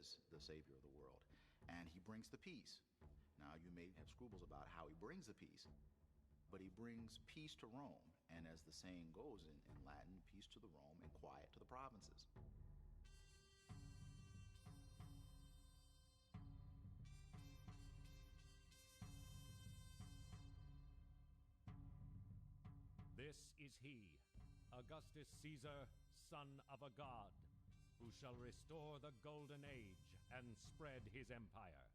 is the Savior of the world. And he brings the peace. Now, you may have scruples about how he brings the peace, but he brings peace to Rome. And as the saying goes in Latin, peace to the Rome and quiet to the provinces. This is he, Augustus Caesar, son of a god, who shall restore the golden age and spread his empire.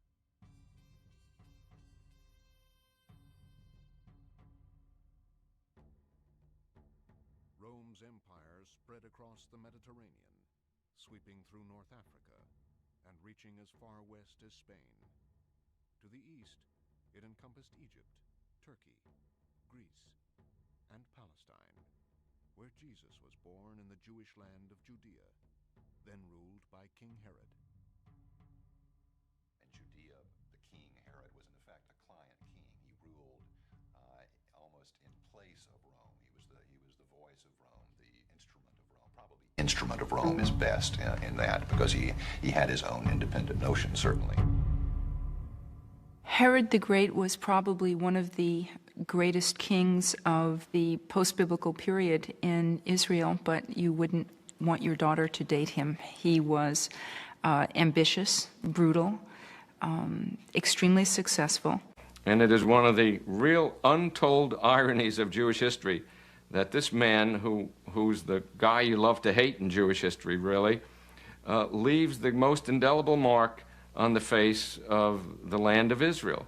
Rome's empire spread across the Mediterranean, sweeping through North Africa and reaching as far west as Spain. To the east, it encompassed Egypt, Turkey, Greece, and Palestine, where Jesus was born in the Jewish land of Judea, then ruled by King Herod. In Judea, the king Herod was in effect a client king. He ruled almost in place of Rome. He was the voice of Rome, the instrument of Rome. Probably instrument of Rome is best in that, because he had his own independent notion, certainly. Herod the Great was probably one of the greatest kings of the post-biblical period in Israel, but you wouldn't want your daughter to date him. He was ambitious, brutal, extremely successful. And it is one of the real untold ironies of Jewish history that this man, who's the guy you love to hate in Jewish history, really, leaves the most indelible mark on the face of the land of Israel.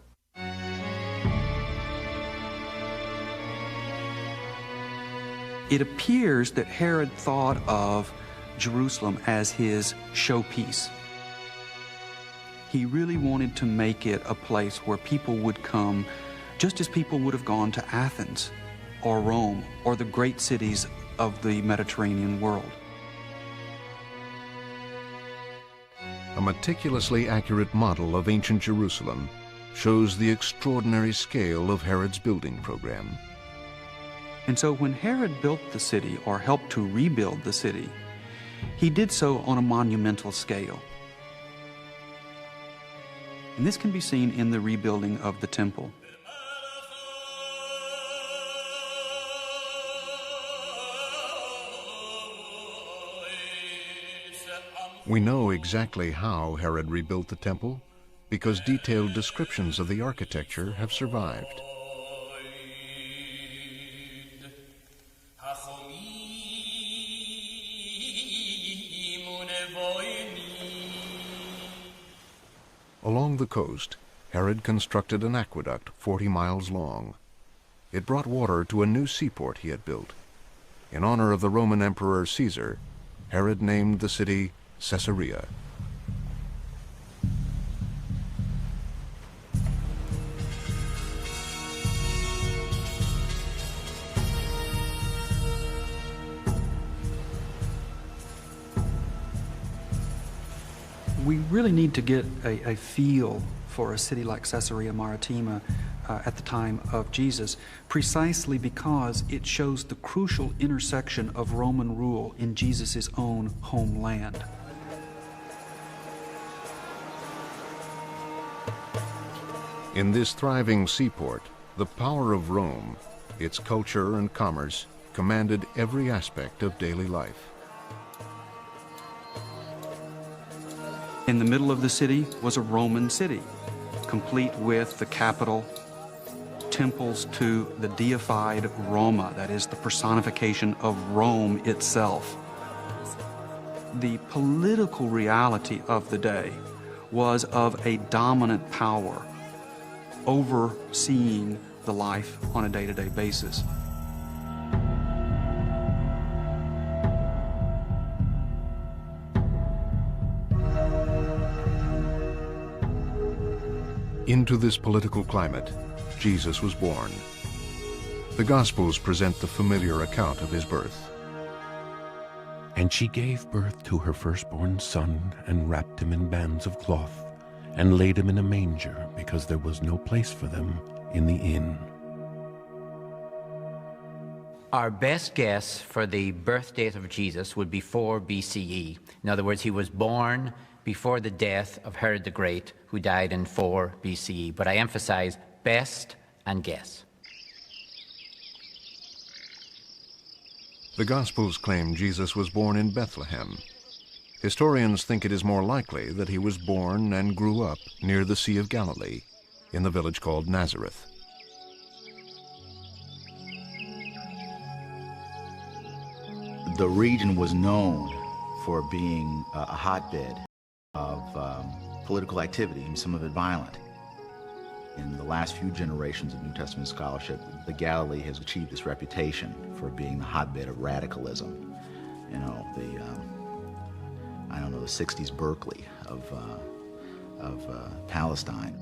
It appears that Herod thought of Jerusalem as his showpiece. He really wanted to make it a place where people would come just as people would have gone to Athens or Rome or the great cities of the Mediterranean world. A meticulously accurate model of ancient Jerusalem shows the extraordinary scale of Herod's building program. And so when Herod built the city, or helped to rebuild the city, he did so on a monumental scale. And this can be seen in the rebuilding of the temple. We know exactly how Herod rebuilt the temple because detailed descriptions of the architecture have survived. Along the coast, Herod constructed an aqueduct 40 miles long. It brought water to a new seaport he had built. In honor of the Roman Emperor Caesar, Herod named the city Caesarea. We really need to get a feel for a city like Caesarea Maritima at the time of Jesus, precisely because it shows the crucial intersection of Roman rule in Jesus' own homeland. In this thriving seaport, the power of Rome, its culture and commerce, commanded every aspect of daily life. In the middle of the city was a Roman city, complete with the Capitol, temples to the deified Roma, that is the personification of Rome itself. The political reality of the day was of a dominant power overseeing the life on a day-to-day basis. Into this political climate, Jesus was born. The Gospels present the familiar account of his birth. And she gave birth to her firstborn son, and wrapped him in bands of cloth, and laid him in a manger, because there was no place for them in the inn. Our best guess for the birth date of Jesus would be 4 BCE. In other words, he was born before the death of Herod the Great, who died in 4 BCE. But I emphasize best and guess. The Gospels claim Jesus was born in Bethlehem. Historians think it is more likely that he was born and grew up near the Sea of Galilee, in the village called Nazareth. The region was known for being a hotbed of political activity, and some of it violent. In the last few generations of New Testament scholarship, the Galilee has achieved this reputation for being the hotbed of radicalism. You know, I don't know, the 60s Berkeley of Palestine.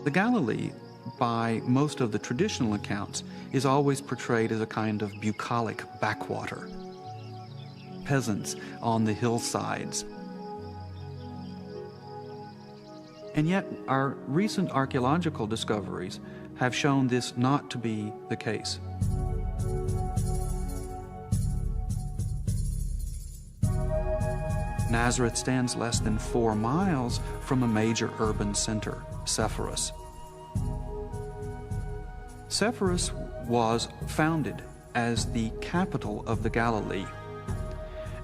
The Galilee, by most of the traditional accounts, is always portrayed as a kind of bucolic backwater. Peasants on the hillsides. And yet, our recent archaeological discoveries have shown this not to be the case. Nazareth stands less than 4 miles from a major urban center, Sepphoris. Sepphoris was founded as the capital of the Galilee,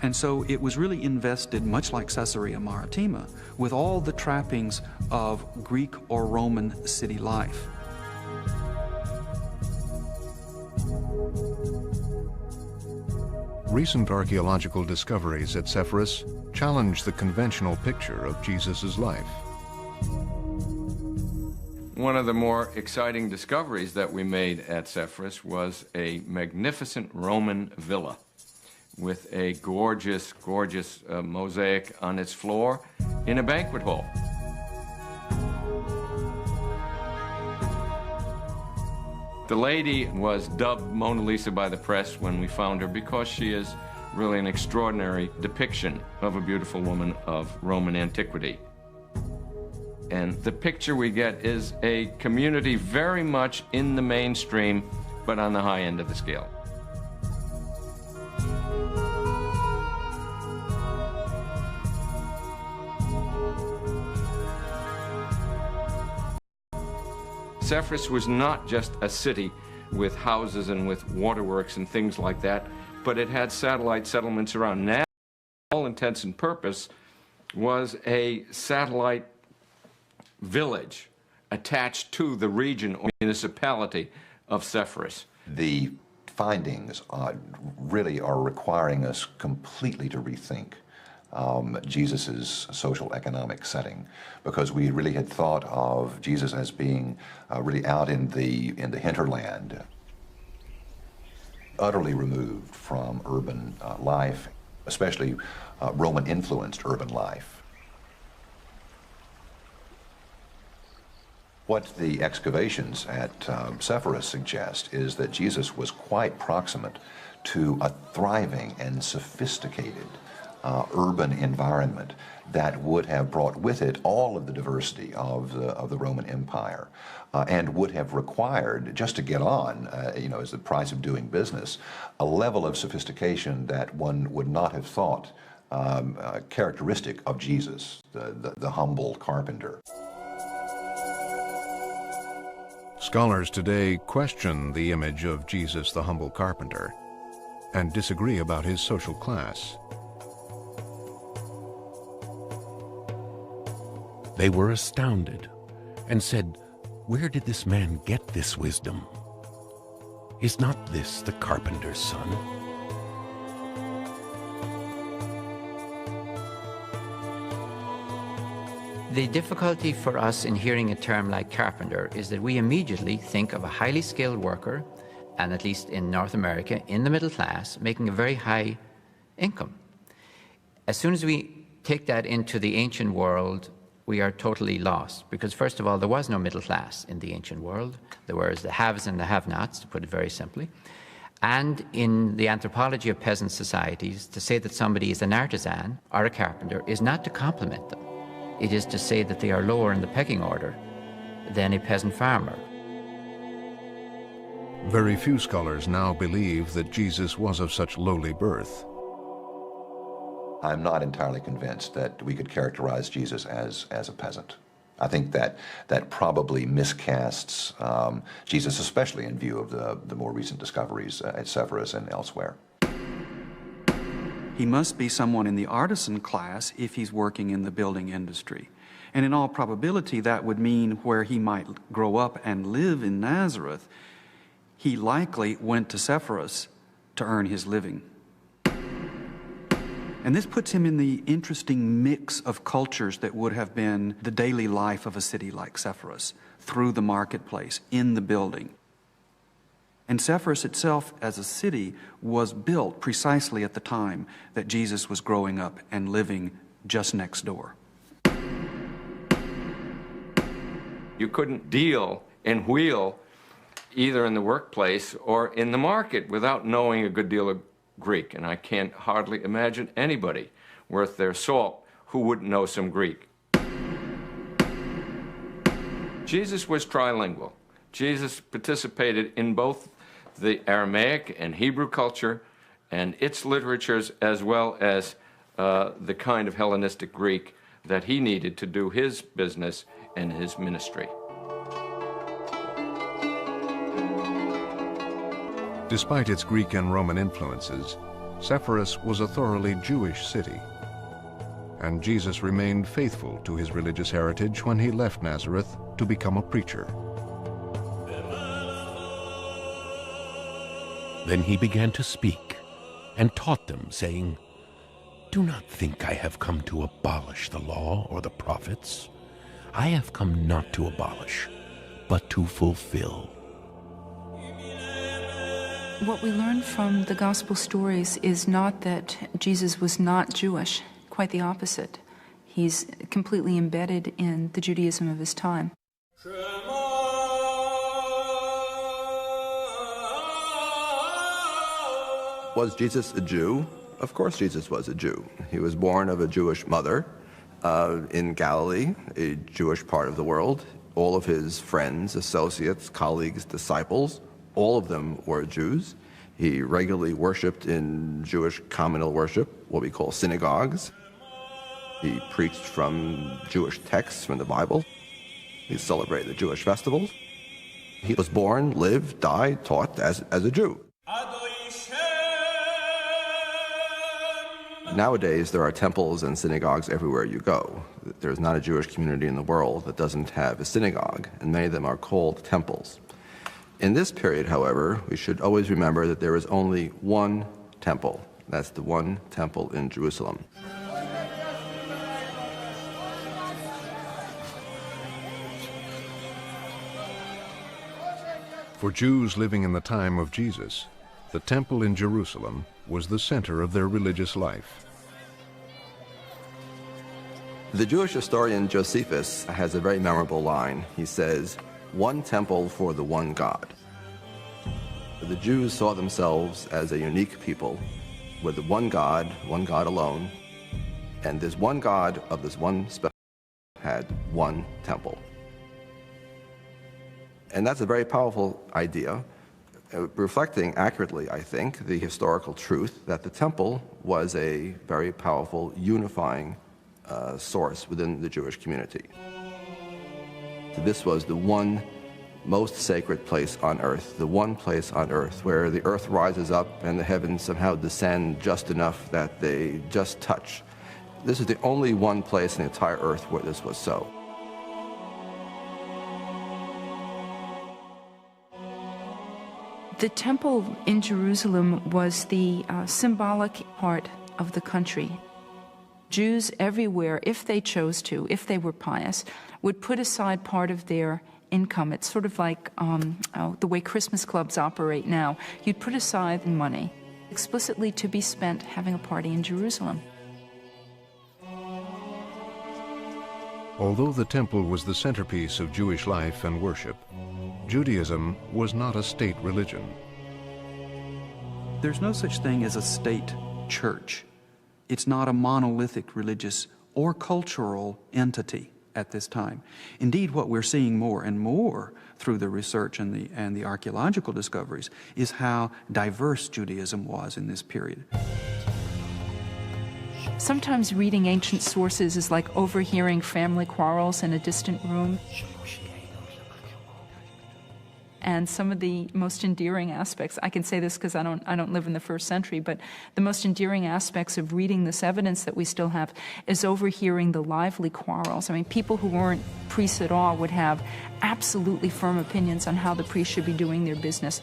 and so it was really invested, much like Caesarea Maritima, with all the trappings of Greek or Roman city life. Recent archaeological discoveries at Sepphoris challenge the conventional picture of Jesus' life. One of the more exciting discoveries that we made at Sepphoris was a magnificent Roman villa with a gorgeous, gorgeous mosaic on its floor in a banquet hall. The lady was dubbed Mona Lisa by the press when we found her because she is really an extraordinary depiction of a beautiful woman of Roman antiquity. And the picture we get is a community very much in the mainstream, but on the high end of the scale. Sepphoris was not just a city with houses and with waterworks and things like that, but it had satellite settlements around. Now, for all intents and purpose, was a satellite village attached to the region or municipality of Sepphoris. The findings really are requiring us completely to rethink Jesus' social economic setting, because we really had thought of Jesus as being really out in the hinterland, utterly removed from urban life, especially Roman-influenced urban life. What the excavations at Sepphoris suggest is that Jesus was quite proximate to a thriving and sophisticated urban environment that would have brought with it all of the diversity of the Roman Empire, and would have required, just to get on, as the price of doing business, a level of sophistication that one would not have thought characteristic of Jesus, the humble carpenter. Scholars today question the image of Jesus the humble carpenter and disagree about his social class. They were astounded and said, "Where did this man get this wisdom? Is not this the carpenter's son?" The difficulty for us in hearing a term like carpenter is that we immediately think of a highly skilled worker, and at least in North America, in the middle class, making a very high income. As soon as we take that into the ancient world, we are totally lost, because first of all, there was no middle class in the ancient world. There were the haves and the have-nots, to put it very simply. And in the anthropology of peasant societies, to say that somebody is an artisan or a carpenter is not to compliment them. It is to say that they are lower in the pecking order than a peasant farmer. Very few scholars now believe that Jesus was of such lowly birth. I'm not entirely convinced that we could characterize Jesus as a peasant. I think that probably miscasts Jesus, especially in view of the more recent discoveries at Sepphoris and elsewhere. He must be someone in the artisan class if he's working in the building industry. And in all probability, that would mean where he might grow up and live in Nazareth, he likely went to Sepphoris to earn his living. And this puts him in the interesting mix of cultures that would have been the daily life of a city like Sepphoris, through the marketplace, in the building. And Sepphoris itself as a city was built precisely at the time that Jesus was growing up and living just next door. You couldn't deal and wheel either in the workplace or in the market without knowing a good deal of Greek, and I can't hardly imagine anybody worth their salt who wouldn't know some Greek. Jesus was trilingual. Jesus participated in both the Aramaic and Hebrew culture and its literatures, as well as the kind of Hellenistic Greek that he needed to do his business and his ministry. Despite its Greek and Roman influences, Sepphoris was a thoroughly Jewish city, and Jesus remained faithful to his religious heritage when he left Nazareth to become a preacher. Then he began to speak and taught them, saying, "Do not think I have come to abolish the law or the prophets. I have come not to abolish, but to fulfill." What we learn from the gospel stories is not that Jesus was not Jewish, quite the opposite. He's completely embedded in the Judaism of his time. Was Jesus a Jew? Of course Jesus was a Jew. He was born of a Jewish mother in Galilee, a Jewish part of the world. All of his friends, associates, colleagues, disciples, all of them were Jews. He regularly worshipped in Jewish communal worship, what we call synagogues. He preached from Jewish texts from the Bible. He celebrated the Jewish festivals. He was born, lived, died, taught as a Jew. Nowadays, there are temples and synagogues everywhere you go. There's not a Jewish community in the world that doesn't have a synagogue, and many of them are called temples. In this period, however, we should always remember that there is only one temple. That's the one temple in Jerusalem. For Jews living in the time of Jesus, the temple in Jerusalem was the center of their religious life. The Jewish historian Josephus has a very memorable line. He says, "One temple for the one God." The Jews saw themselves as a unique people with the one God alone, and this one God of this one special had one temple. And that's a very powerful idea, reflecting accurately, I think, the historical truth that the temple was a very powerful unifying source within the Jewish community. So this was the one most sacred place on earth, the one place on earth where the earth rises up and the heavens somehow descend just enough that they just touch. This is the only one place in the entire earth where this was so. The temple in Jerusalem was the symbolic part of the country. Jews everywhere, if they chose to, if they were pious, would put aside part of their income. It's sort of like the way Christmas clubs operate now. You'd put aside money explicitly to be spent having a party in Jerusalem. Although the temple was the centerpiece of Jewish life and worship, Judaism was not a state religion. There's no such thing as a state church. It's not a monolithic religious or cultural entity at this time. Indeed, what we're seeing more and more through the research and the archaeological discoveries is how diverse Judaism was in this period. Sometimes reading ancient sources is like overhearing family quarrels in a distant room. And some of the most endearing aspects, I can say this because I don't live in the first century, but the most endearing aspects of reading this evidence that we still have is overhearing the lively quarrels. I mean, people who weren't priests at all would have absolutely firm opinions on how the priests should be doing their business.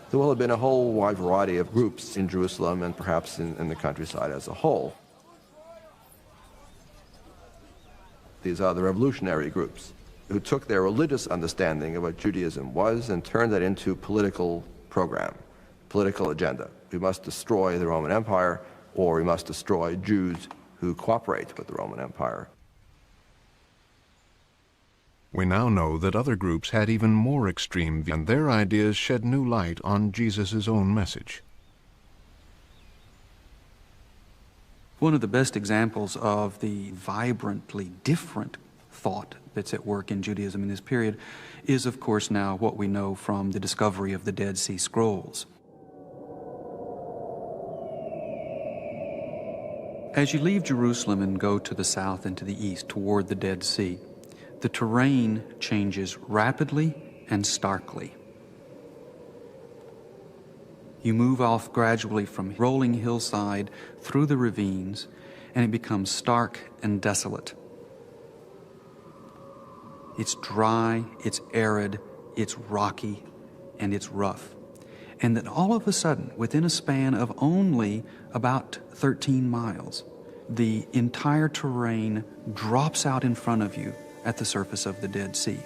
There will have been a whole wide variety of groups in Jerusalem and perhaps in the countryside as a whole. These are the revolutionary groups who took their religious understanding of what Judaism was and turned that into political program, political agenda. We must destroy the Roman Empire, or we must destroy Jews who cooperate with the Roman Empire. We now know that other groups had even more extreme views, and their ideas shed new light on Jesus' own message. One of the best examples of the vibrantly different thought that's at work in Judaism in this period is, of course, now what we know from the discovery of the Dead Sea Scrolls. As you leave Jerusalem and go to the south and to the east toward the Dead Sea, the terrain changes rapidly and starkly. You move off gradually from rolling hillside through the ravines, and it becomes stark and desolate. It's dry, it's arid, it's rocky, and it's rough. And then all of a sudden, within a span of only about 13 miles, the entire terrain drops out in front of you at the surface of the Dead Sea.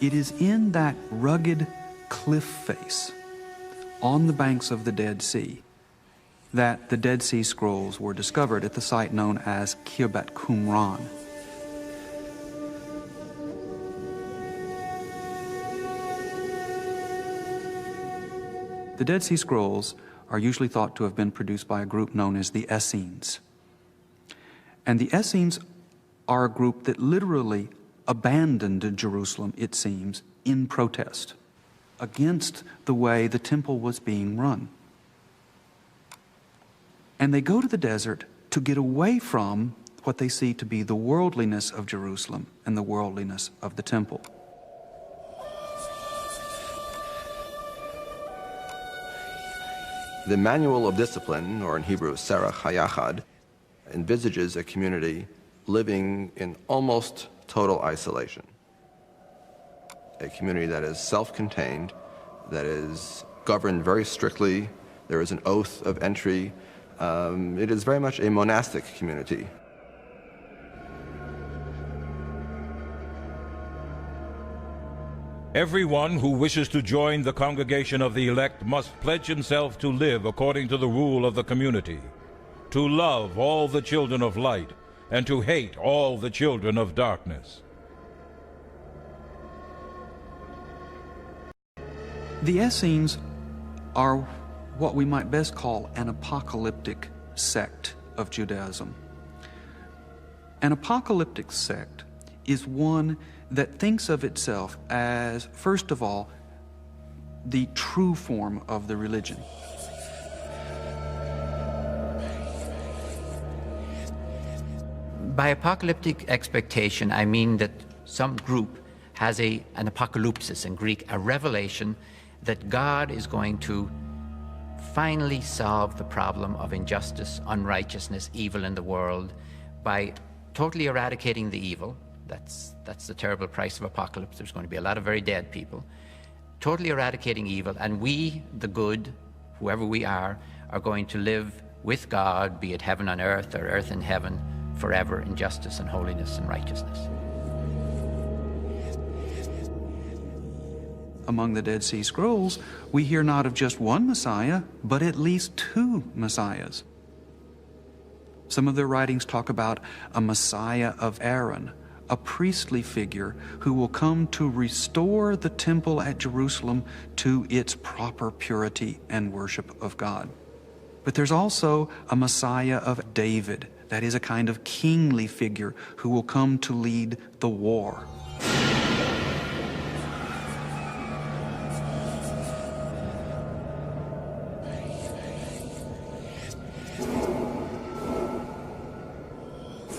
It is in that rugged cliff face on the banks of the Dead Sea that the Dead Sea Scrolls were discovered at the site known as Kirbat Qumran. The Dead Sea Scrolls are usually thought to have been produced by a group known as the Essenes. And the Essenes are a group that literally abandoned Jerusalem, it seems, in protest against the way the temple was being run. And they go to the desert to get away from what they see to be the worldliness of Jerusalem and the worldliness of the temple. The Manual of Discipline, or in Hebrew, Serach HaYachad, envisages a community living in almost total isolation. A community that is self-contained, that is governed very strictly. There is an oath of entry. It is very much a monastic community. Everyone who wishes to join the congregation of the elect must pledge himself to live according to the rule of the community, to love all the children of light, and to hate all the children of darkness. The Essenes are what we might best call an apocalyptic sect of Judaism. An apocalyptic sect is one that thinks of itself as, first of all, the true form of the religion. By apocalyptic expectation, I mean that some group has an apocalypsis in Greek, a revelation that God is going to finally solve the problem of injustice, unrighteousness, evil in the world by totally eradicating the evil. That's the terrible price of apocalypse. There's going to be a lot of very dead people. Totally eradicating evil, and we, the good, whoever we are going to live with God, be it heaven on earth or earth in heaven, forever in justice and holiness and righteousness. among the Dead Sea Scrolls, we hear not of just one Messiah, but at least two Messiahs. Some of their writings talk about a Messiah of Aaron, a priestly figure who will come to restore the temple at Jerusalem to its proper purity and worship of God. But there's also a Messiah of David, that is a kind of kingly figure who will come to lead the war.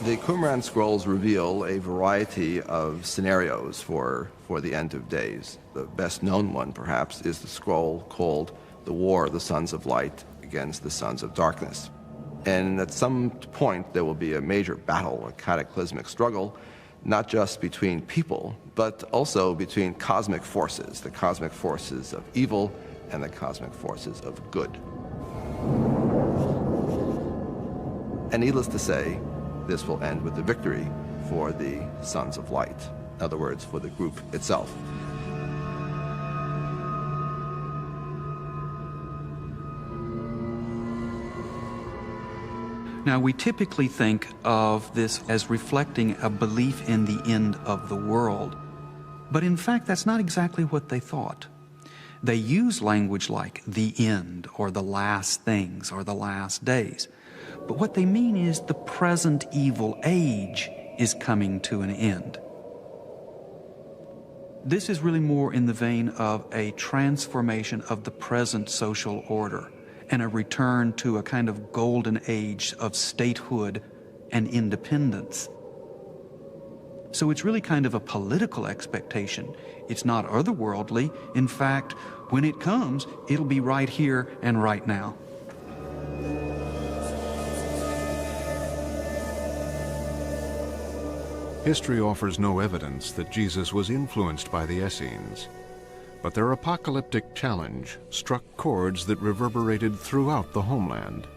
The Qumran scrolls reveal a variety of scenarios for the end of days. The best known one, perhaps, is the scroll called The War of the Sons of Light against the Sons of Darkness. And at some point, there will be a major battle, a cataclysmic struggle, not just between people, but also between cosmic forces, the cosmic forces of evil and the cosmic forces of good. And needless to say, this will end with the victory for the Sons of Light, in other words, for the group itself. Now, we typically think of this as reflecting a belief in the end of the world. But in fact, that's not exactly what they thought. They use language like the end, or the last things, or the last days. But what they mean is the present evil age is coming to an end. This is really more in the vein of a transformation of the present social order and a return to a kind of golden age of statehood and independence. So it's really kind of a political expectation. It's not otherworldly. In fact, when it comes, it'll be right here and right now. History offers no evidence that Jesus was influenced by the Essenes, but their apocalyptic challenge struck chords that reverberated throughout the homeland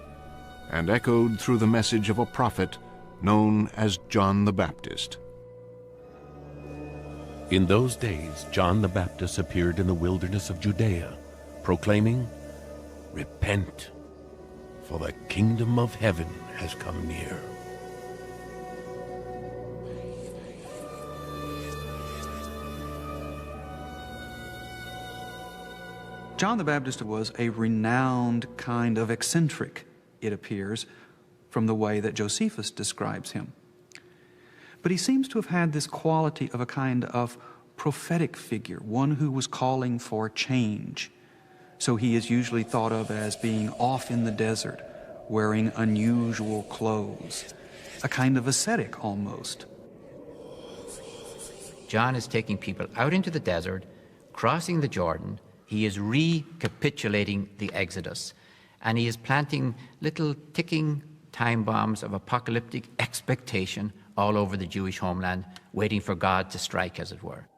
and echoed through the message of a prophet known as John the Baptist. In those days, John the Baptist appeared in the wilderness of Judea, proclaiming, "Repent, for the kingdom of heaven has come near." John the Baptist was a renowned kind of eccentric, it appears, from the way that Josephus describes him. But he seems to have had this quality of a kind of prophetic figure, one who was calling for change. So he is usually thought of as being off in the desert, wearing unusual clothes, a kind of ascetic almost. John is taking people out into the desert, crossing the Jordan. He is recapitulating the Exodus, and he is planting little ticking time bombs of apocalyptic expectation all over the Jewish homeland, waiting for God to strike, as it were.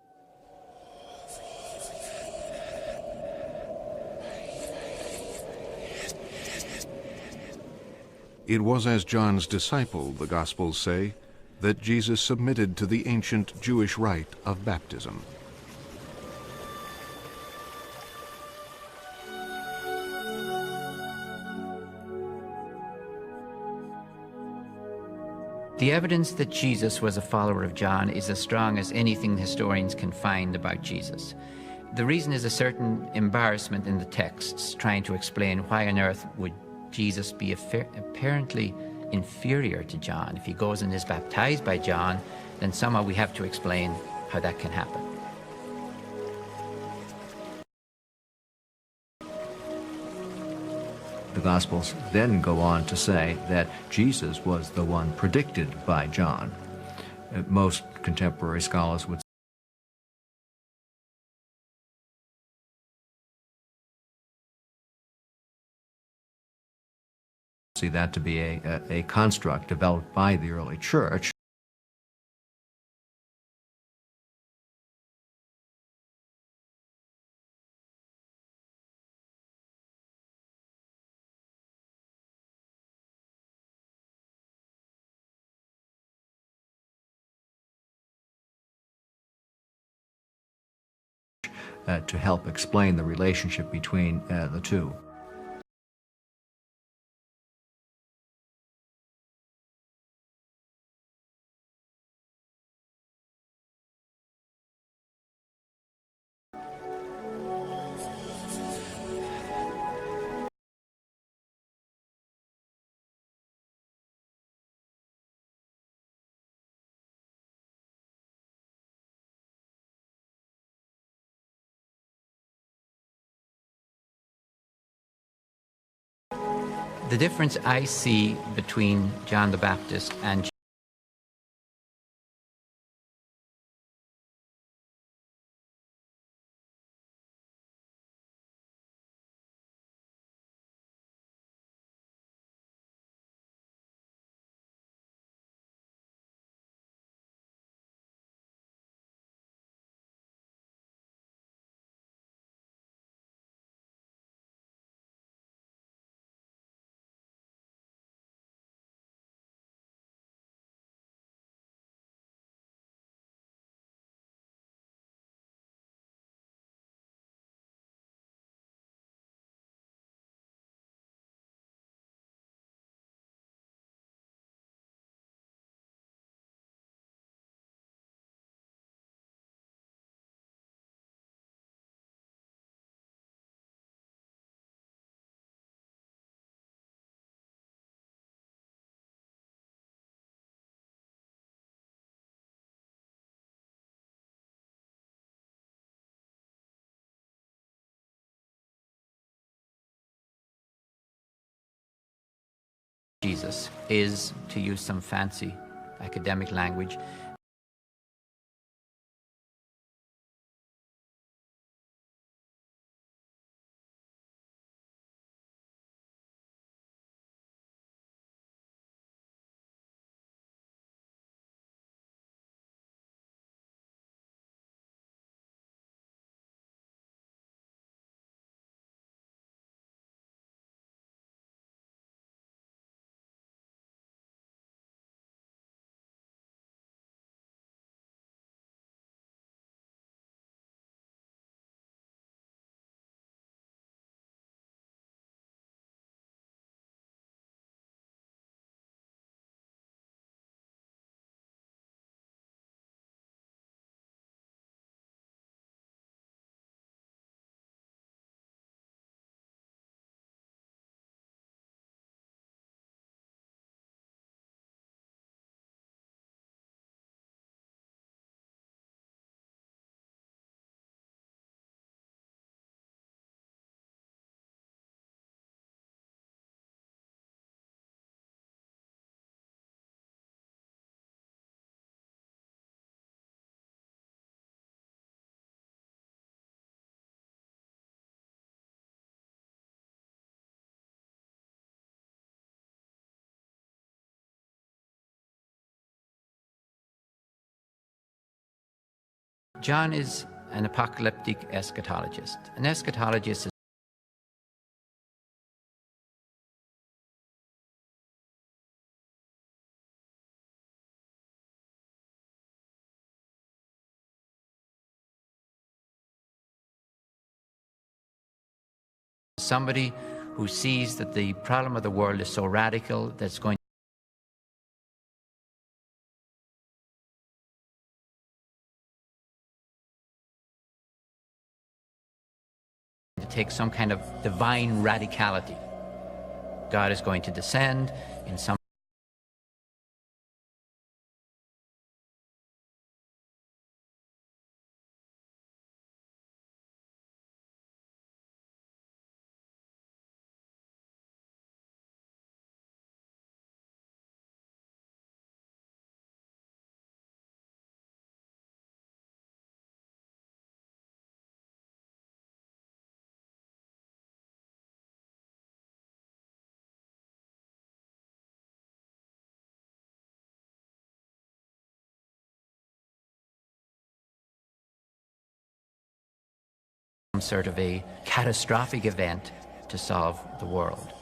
It was as John's disciple, the Gospels say, that Jesus submitted to the ancient Jewish rite of baptism. The evidence that Jesus was a follower of John is as strong as anything historians can find about Jesus. The reason is a certain embarrassment in the texts, trying to explain why on earth would Jesus be apparently inferior to John. If he goes and is baptized by John, then somehow we have to explain how that can happen. The Gospels then go on to say that Jesus was the one predicted by John. Most contemporary scholars would see that to be a construct developed by the early church. to help explain the relationship between the two. The difference I see between John the Baptist and Jesus is, to use some fancy academic language, John is an apocalyptic eschatologist. An eschatologist is somebody who sees that the problem of the world is so radical that it's going to take some kind of divine radicality. God is going to descend in some sort of a catastrophic event to solve the world.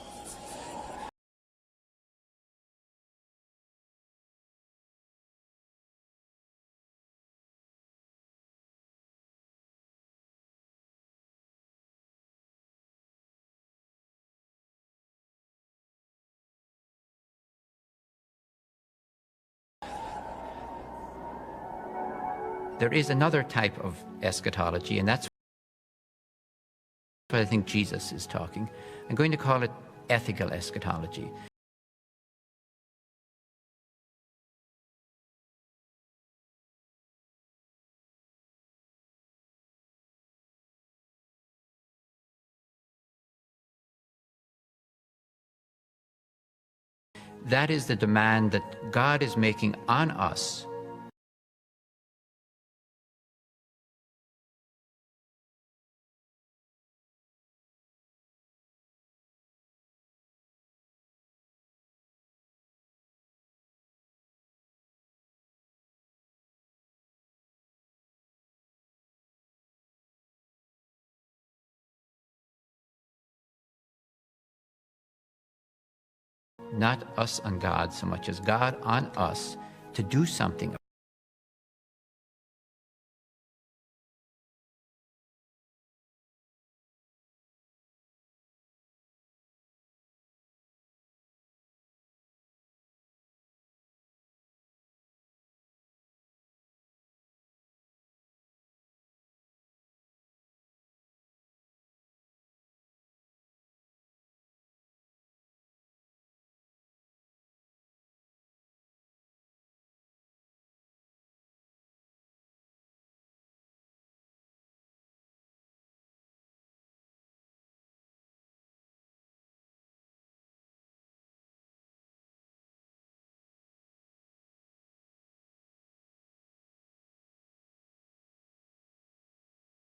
There is another type of eschatology, and that's what I think Jesus is talking. I'm going to call it ethical eschatology. That is the demand that God is making on us. Not us on God so much as God on us to do something.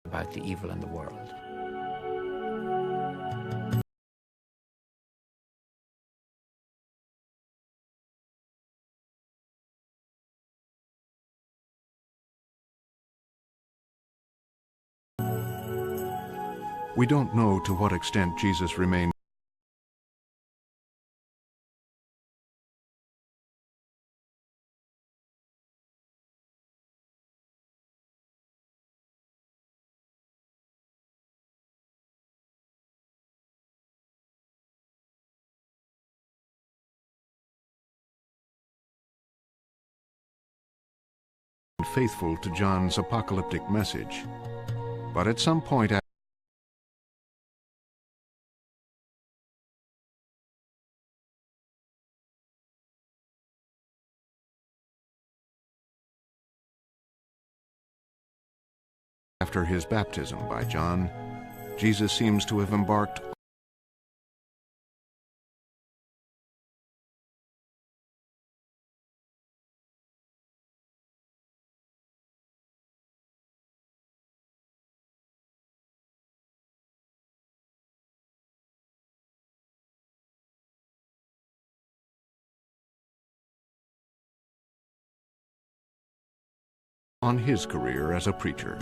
About the evil in the world. We don't know to what extent Jesus remained faithful to John's apocalyptic message. But at some point after his baptism by John, Jesus seems to have embarked on his career as a preacher.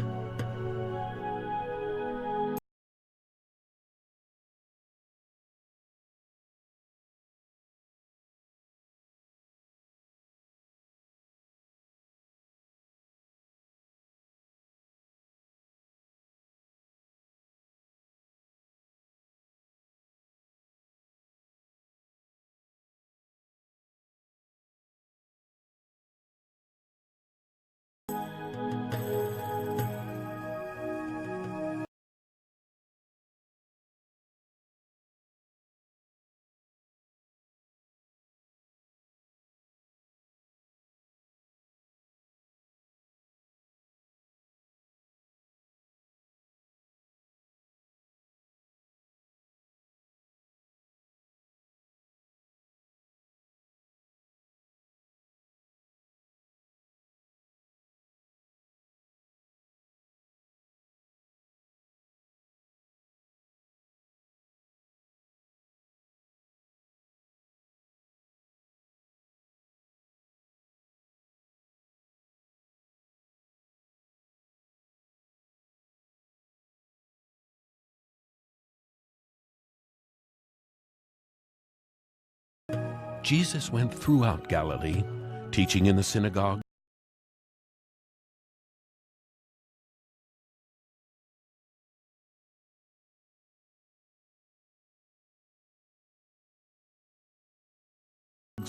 Jesus went throughout Galilee, teaching in the synagogue,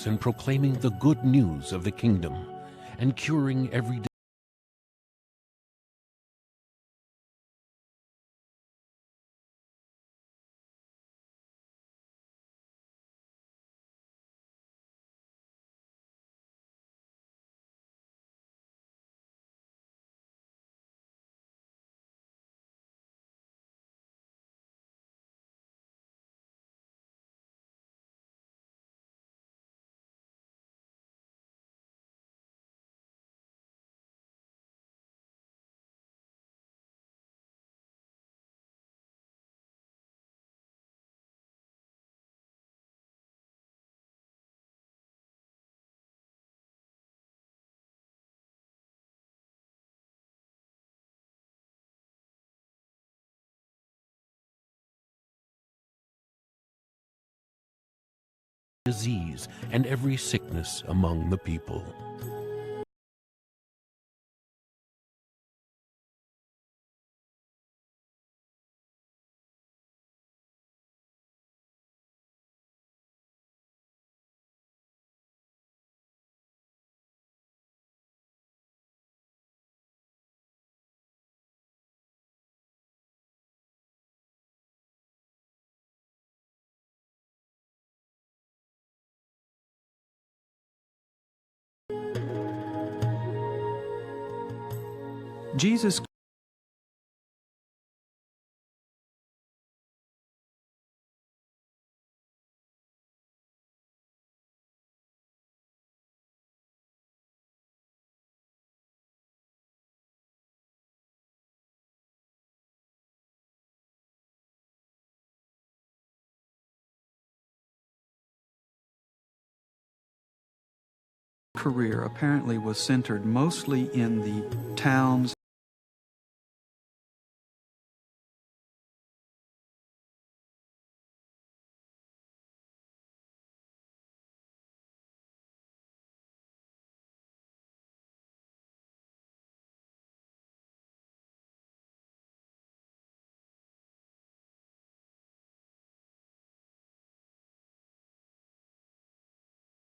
and proclaiming the good news of the kingdom, and curing every disease and every sickness among the people. Jesus career apparently was centered mostly in the towns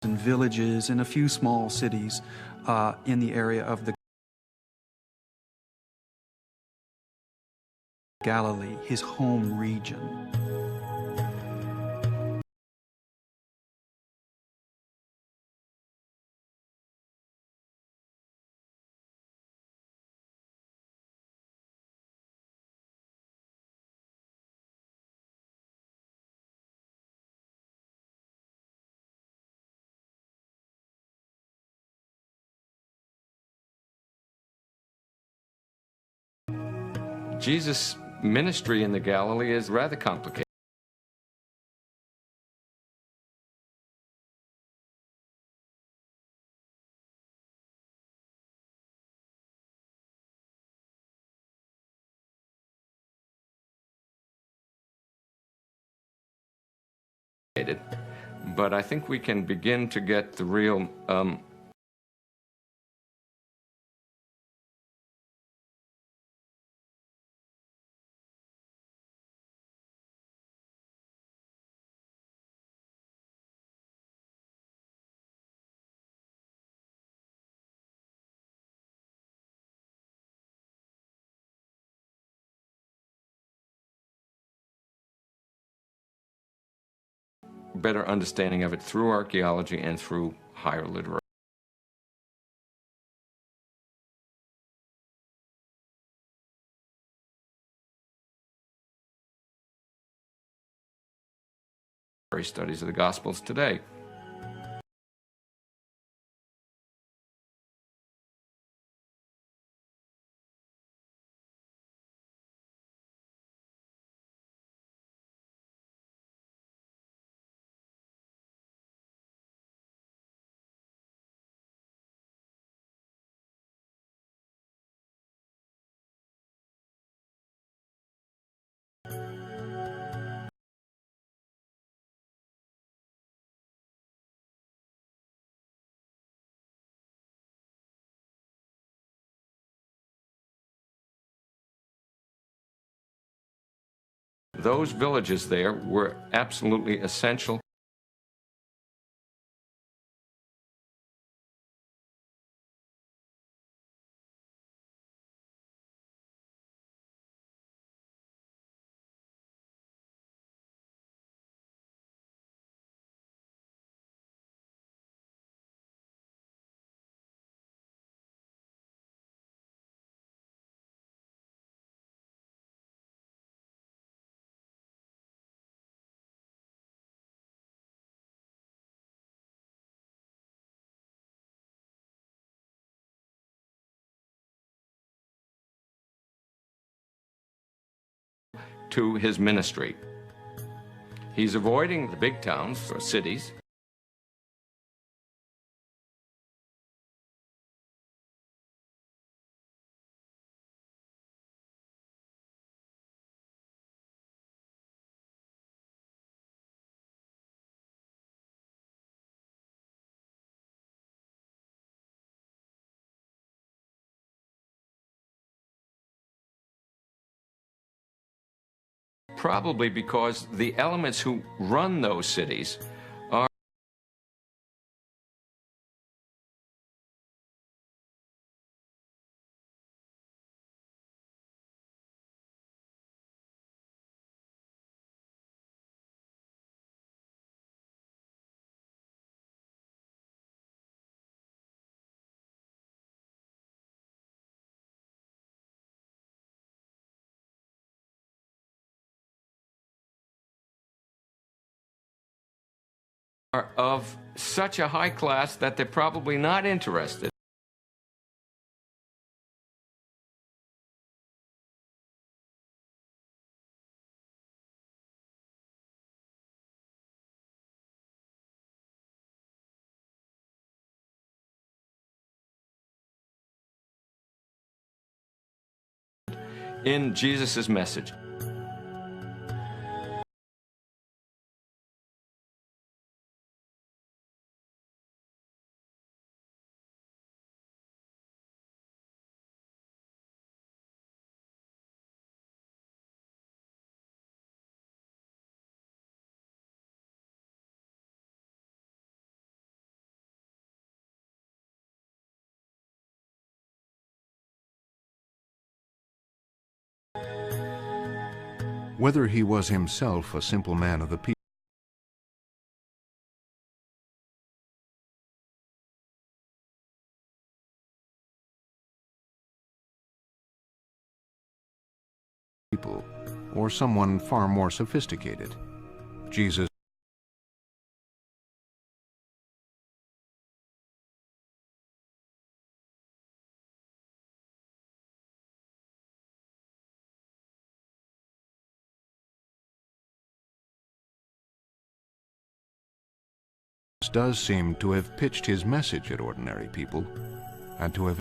and villages and a few small cities in the area of the Galilee, his home region. Jesus' ministry in the Galilee is rather complicated. But I think we can begin to get the real better understanding of it through archaeology and through higher literary studies of the Gospels today. Those villages there were absolutely essential to his ministry. He's avoiding the big towns or cities. probably because the elements who run those cities are of such a high class that they're probably not interested in Jesus' message. Whether he was himself a simple man of the people, or someone far more sophisticated, Jesus does seem to have pitched his message at ordinary people, and to have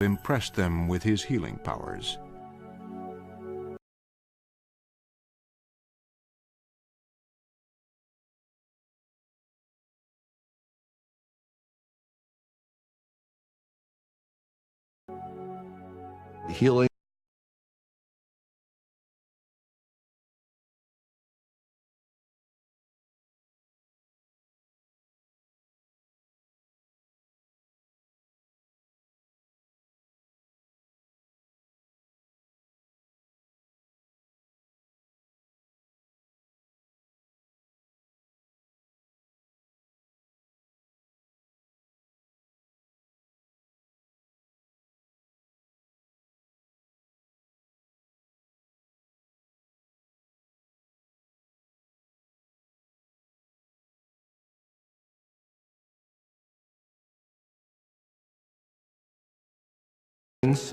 impressed them with his healing powers. Healing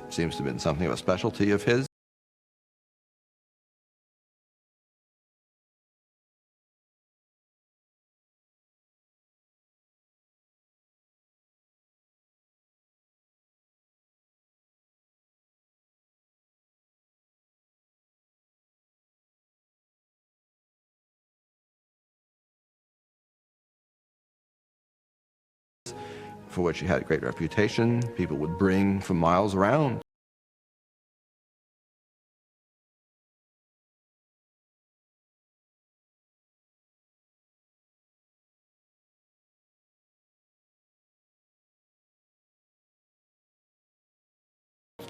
seems to have been something of a specialty of his. For which he had a great reputation. People would bring from miles around.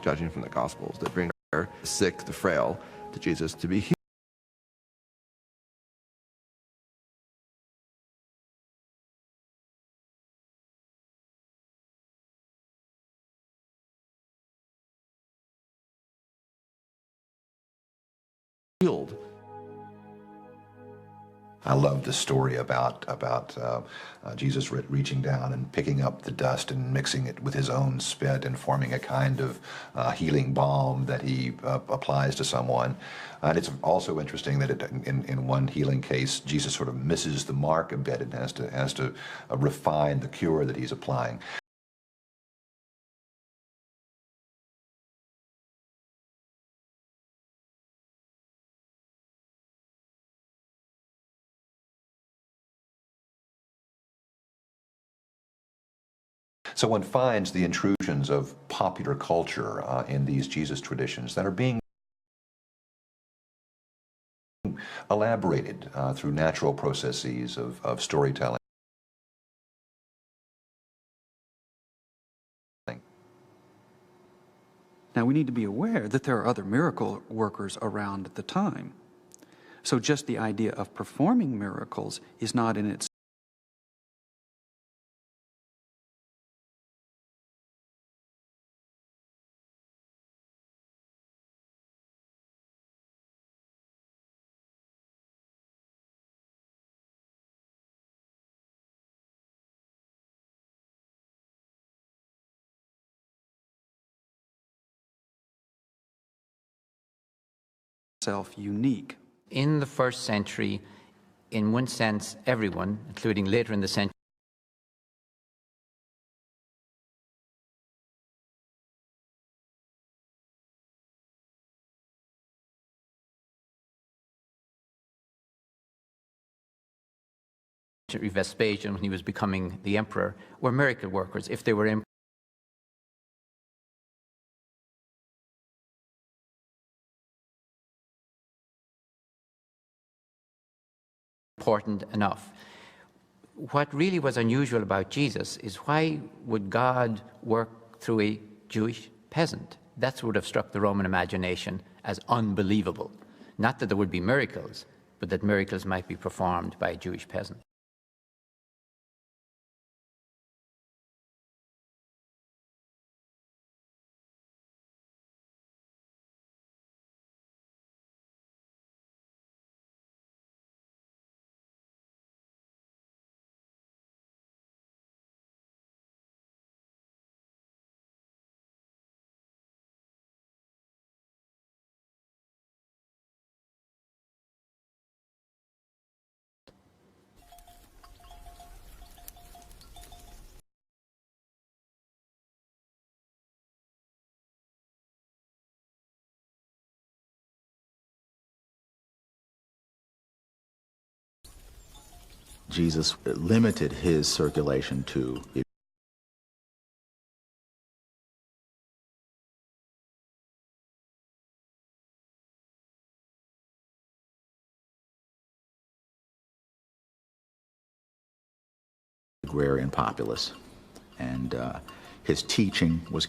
Judging from the Gospels, they bring the sick, the frail, to Jesus to be healed. I love the story about Jesus reaching down and picking up the dust and mixing it with his own spit and forming a kind of healing balm that he applies to someone. And it's also interesting that in one healing case, Jesus sort of misses the mark a bit and has to refine the cure that he's applying. So one finds the intrusions of popular culture in these Jesus traditions that are being elaborated through natural processes of storytelling. Now, we need to be aware that there are other miracle workers around at the time. So just the idea of performing miracles is not in itself unique. In the first century, in one sense, everyone, including later in the century, Vespasian, when he was becoming the emperor, were miracle workers. If they were important enough. What really was unusual about Jesus is, why would God work through a Jewish peasant? That would have struck the Roman imagination as unbelievable. Not that there would be miracles, but that miracles might be performed by a Jewish peasant. Jesus limited his circulation to agrarian populace, and his teaching was